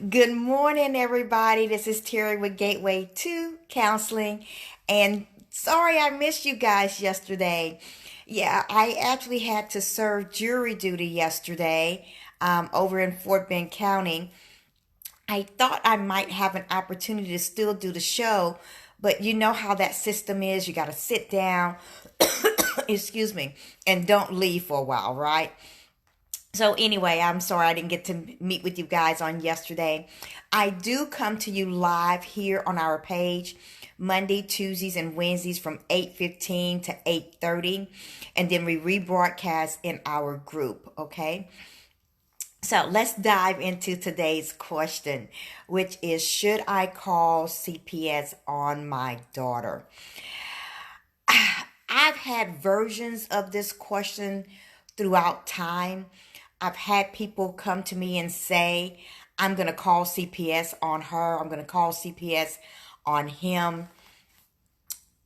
Good morning, everybody. This is Terry with Gateway to Counseling. And sorry I missed you guys yesterday. Yeah, I actually had to serve jury duty yesterday over in Fort Bend County. I thought I might have an opportunity to still do the show, but you know how that system is. You got to sit down, excuse me, and don't leave for a while, right? So anyway, I'm sorry I didn't get to meet with you guys on yesterday. I do come to you live here on our page Monday, Tuesdays, and Wednesdays from 8:15 to 8:30, and then we rebroadcast in our group, okay? So let's dive into today's question, which is, should I call CPS on my daughter? I've had versions of this question throughout time. I've had people come to me and say, I'm going to call CPS on her. I'm going to call CPS on him.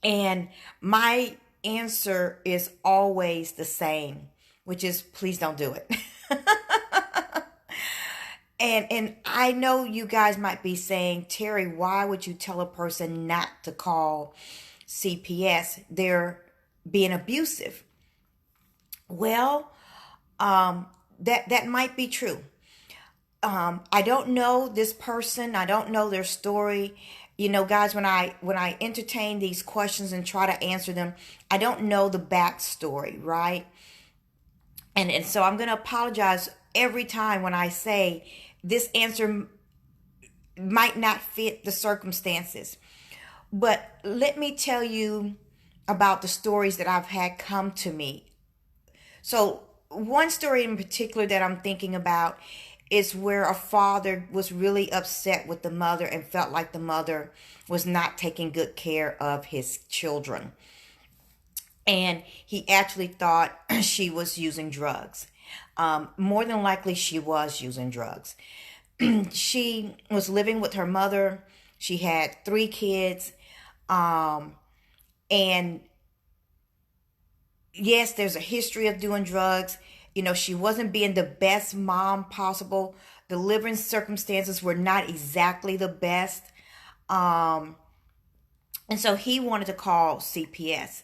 And my answer is always the same, which is, please don't do it. And I know you guys might be saying, Terry, why would you tell a person not to call CPS? They're being abusive. Well, that might be true. I don't know this person. I don't know their story. You know, guys, when I entertain these questions and try to answer them, I don't know the backstory, right? And so I'm going to apologize every time when I say this answer might not fit the circumstances. But let me tell you about the stories that I've had come to me. So one story in particular that I'm thinking about is where a father was really upset with the mother and felt like the mother was not taking good care of his children. And he actually thought she was using drugs. More than likely, she was using drugs. She was living with her mother. She had 3 kids. And yes, there's a history of doing drugs. You know, she wasn't being the best mom possible. The living circumstances were not exactly the best. And so he wanted to call CPS.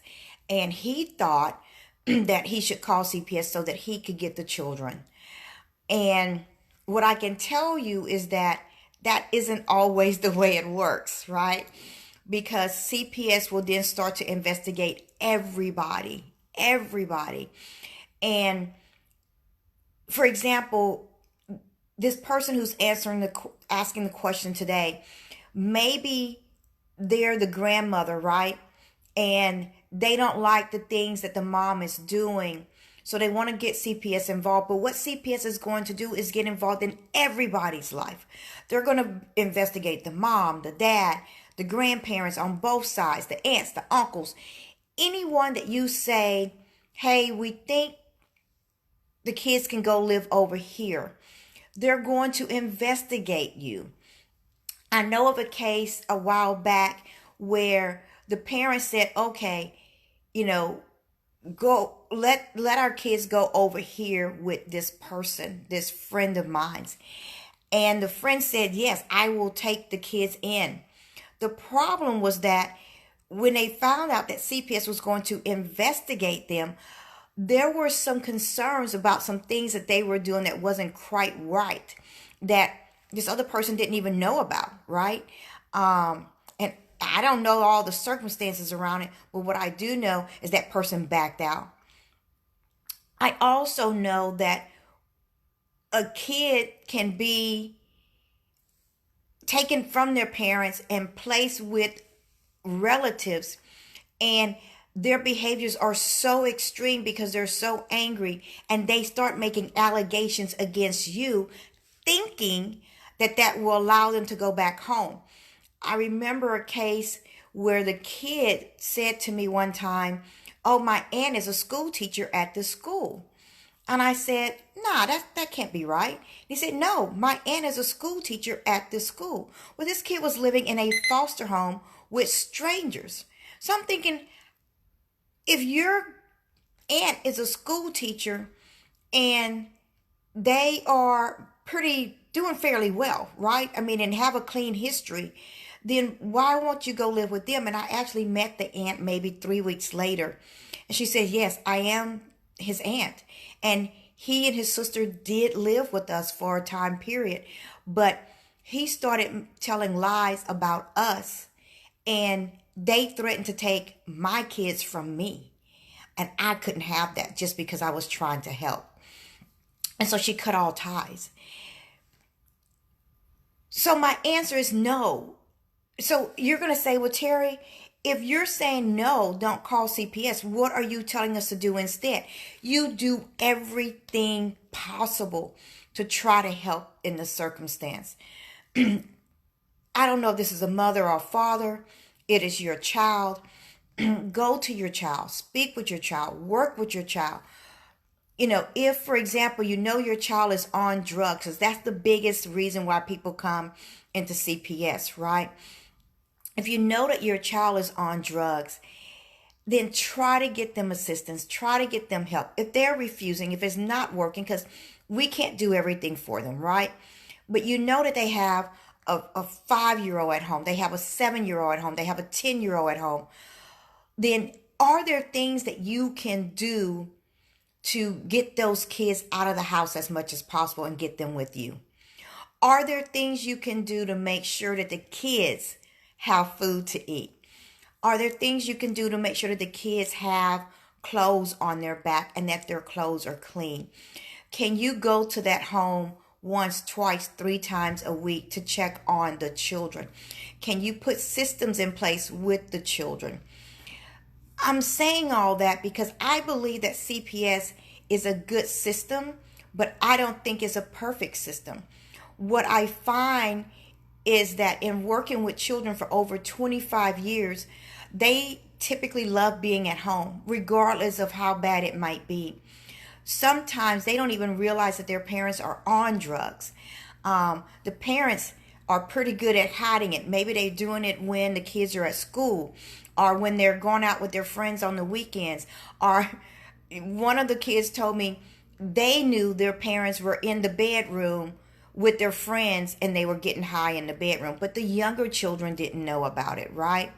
And he thought that he should call CPS so that he could get the children. And what I can tell you is that that isn't always the way it works, right? Because CPS will then start to investigate everybody. And for example, this person who's asking the question today, maybe they're the grandmother, right? And they don't like the things that the mom is doing. So they want to get CPS involved. But what CPS is going to do is get involved in everybody's life. They're going to investigate the mom, the dad, the grandparents on both sides, the aunts, the uncles, anyone that you say, hey, we think the kids can go live over here. They're going to investigate you. I know of a case a while back where the parents said, okay, you know, go let our kids go over here with this person, this friend of mine's. And the friend said, yes, I will take the kids in. The problem was that when they found out that CPS was going to investigate them, there were some concerns about some things that they were doing that wasn't quite right, that this other person didn't even know about, right? And I don't know all the circumstances around it, but what I do know is that person backed out. I also know that a kid can be taken from their parents and placed with relatives, and their behaviors are so extreme because they're so angry, and they start making allegations against you, thinking that that will allow them to go back home. I remember a case where the kid said to me one time, oh, my aunt is a school teacher at this school. And I said, nah, that can't be right. He said, no, my aunt is a school teacher at this school. Well, this kid was living in a foster home with strangers. So I'm thinking, if your aunt is a school teacher and they are pretty doing fairly well, right? I mean, and have a clean history, then why won't you go live with them? And I actually met the aunt maybe 3 weeks later. And she said, yes, I am his aunt. And he and his sister did live with us for a time period. But he started telling lies about us. And they threatened to take my kids from me. And I couldn't have that just because I was trying to help. And so she cut all ties. So my answer is no. So you're going to say, well, Terry, if you're saying no, don't call CPS, what are you telling us to do instead? You do everything possible to try to help in the circumstance. I don't know if this is a mother or father. It is your child. Go to your child. Speak with your child. Work with your child. If, for example, your child is on drugs, because that's the biggest reason why people come into CPS, right? If you know that your child is on drugs, then try to get them assistance. Try to get them help. If they're refusing, if it's not working, because we can't do everything for them, right? But that they have a 5-year-old at home. They have a 7-year-old at home. They have a 10-year-old at home. Then are there things that you can do to get those kids out of the house as much as possible and get them with you? Are there things you can do to make sure that the kids have food to eat? Are there things you can do to make sure that the kids have clothes on their back and that their clothes are clean? Can you go to that home once, twice, 3 times a week to check on the children? Can you put systems in place with the children? I'm saying all that because I believe that CPS is a good system, but I don't think it's a perfect system. What I find is that in working with children for over 25 years, they typically love being at home, regardless of how bad it might be. Sometimes they don't even realize that their parents are on drugs. The parents are pretty good at hiding it. Maybe they're doing it when the kids are at school, or when they're going out with their friends on the weekends. Or one of the kids told me they knew their parents were in the bedroom with their friends and they were getting high in the bedroom, but the younger children didn't know about it, right?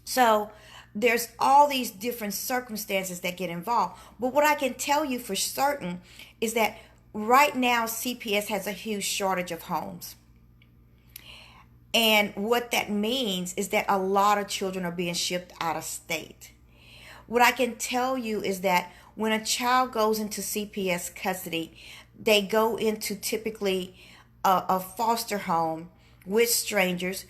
So there's all these different circumstances that get involved. But what I can tell you for certain is that right now CPS has a huge shortage of homes. And what that means is that a lot of children are being shipped out of state. What I can tell you is that when a child goes into CPS custody, they go into typically a foster home with strangers.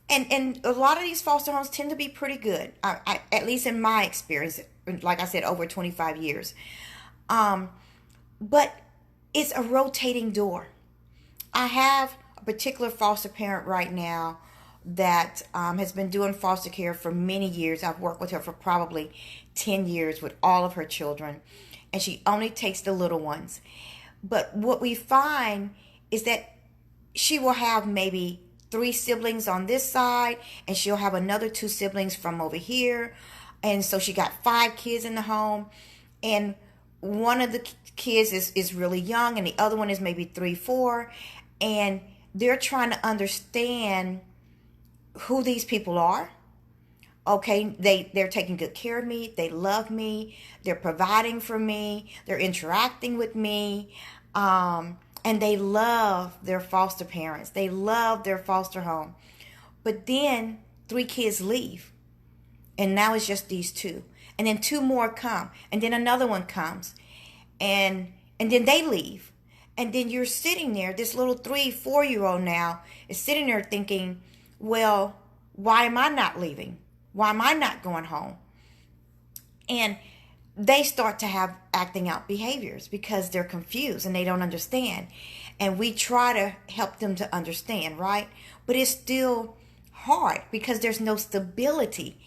And a lot of these foster homes tend to be pretty good, at least in my experience, like I said, over 25 years. But it's a rotating door. I have a particular foster parent right now that has been doing foster care for many years. I've worked with her for probably 10 years with all of her children, and she only takes the little ones. But what we find is that she will have maybe 3 siblings on this side, and she'll have another 2 siblings from over here. And so she got 5 kids in the home, and one of the kids is really young, and the other one is maybe 3, 4, and they're trying to understand who these people are. Okay, they're taking good care of me. They love me. They're providing for me. They're interacting with me. And they love their foster parents. They love their foster home. But then 3 kids leave. And now it's just these 2. And then 2 more come. And then another one comes. And then they leave. And then you're sitting there, this little 3, 4-year-old now is sitting there thinking, well, why am I not leaving? Why am I not going home? And they start to have acting out behaviors because they're confused and they don't understand. And we try to help them to understand, right? But it's still hard because there's no stability.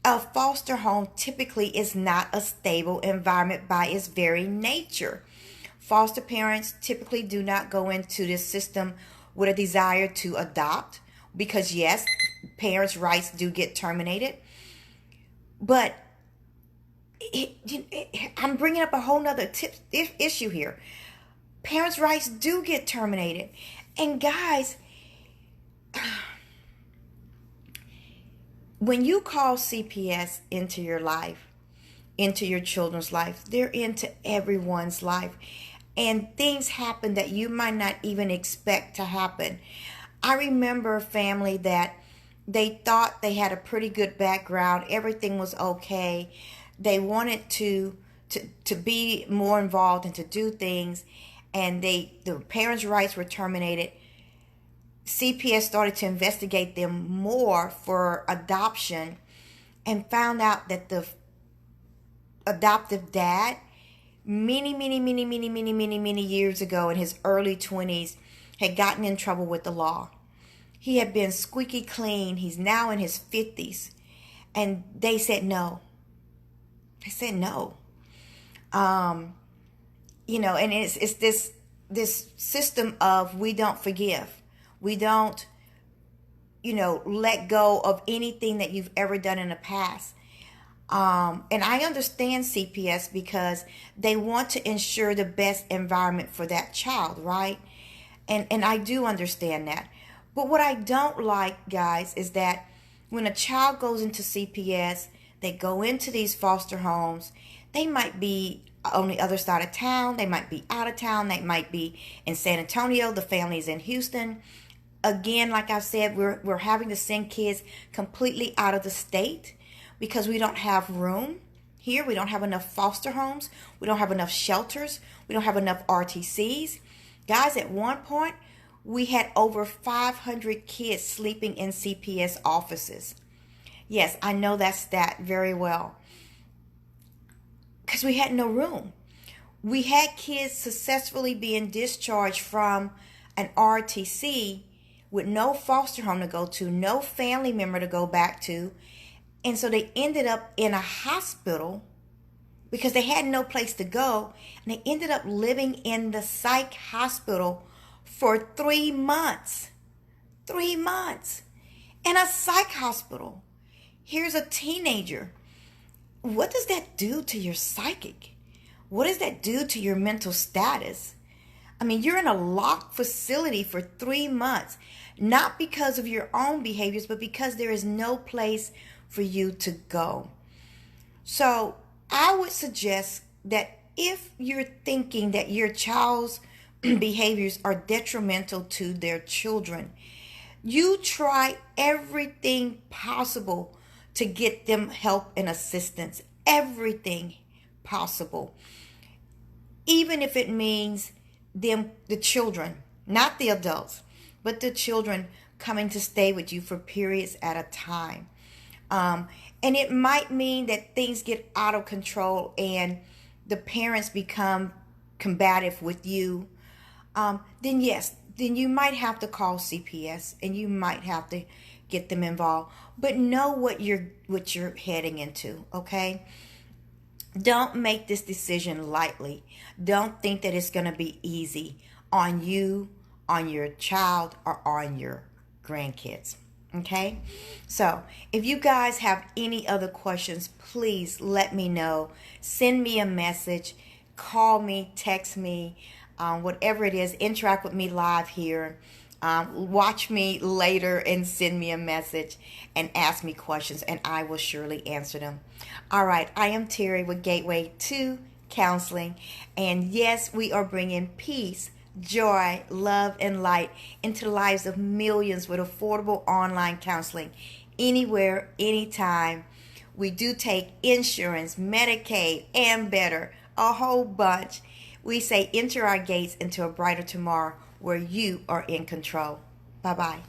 A foster home typically is not a stable environment by its very nature. Foster parents typically do not go into this system with a desire to adopt because, yes, parents' rights do get terminated. But I'm bringing up a whole nother issue here. parents' rights do get terminated. And guys, when you call CPS into your life, into your children's life, they're into everyone's life. And things happen that you might not even expect to happen. I remember a family that they thought they had a pretty good background. Everything was okay. They wanted to be more involved and to do things. And the parents' rights were terminated. CPS started to investigate them more for adoption and found out that the adoptive dad, many years ago in his early 20s, had gotten in trouble with the law. He had been squeaky clean. He's now in his 50s. And they said no. They said no. You know, and it's this system of we don't forgive. We don't, you know, let go of anything that you've ever done in the past. And I understand CPS because they want to ensure the best environment for that child, right? And I do understand that. But what I don't like, guys, is that when a child goes into CPS, they go into these foster homes. They might be on the other side of town. They might be out of town. They might be in San Antonio. The family's in Houston. Again, like I said, we're having to send kids completely out of the state because we don't have room here. We don't have enough foster homes. We don't have enough shelters. We don't have enough RTCs. Guys, at one point, we had over 500 kids sleeping in CPS offices. Yes, I know that stat very well. Because we had no room. We had kids successfully being discharged from an RTC with no foster home to go to, no family member to go back to. And so they ended up in a hospital because they had no place to go. And they ended up living in the psych hospital for 3 months. 3 months. In a psych hospital. Here's a teenager. What does that do to your psychic? What does that do to your mental status? I mean, you're in a locked facility for 3 months. Not because of your own behaviors, but because there is no place for you to go. So I would suggest that if you're thinking that your child's behaviors are detrimental to their children, you try everything possible to get them help and assistance. Everything possible. Even if it means them, the children, not the adults, but the children coming to stay with you for periods at a time. And it might mean that things get out of control and the parents become combative with you. Then yes, then you might have to call CPS and you might have to get them involved. But know what you're heading into, okay? Don't make this decision lightly. Don't think that it's going to be easy on you, on your child, or on your grandkids. Okay? So, if you guys have any other questions, please let me know. Send me a message. Call me, text me, whatever it is. Interact with me live here. Watch me later and send me a message and ask me questions, and I will surely answer them. All right, I am Terry with Gateway to Counseling, and yes, we are bringing peace, joy, love, and light into the lives of millions with affordable online counseling anywhere, anytime. We do take insurance, Medicaid, and better, a whole bunch. We say enter our gates into a brighter tomorrow where you are in control. Bye-bye.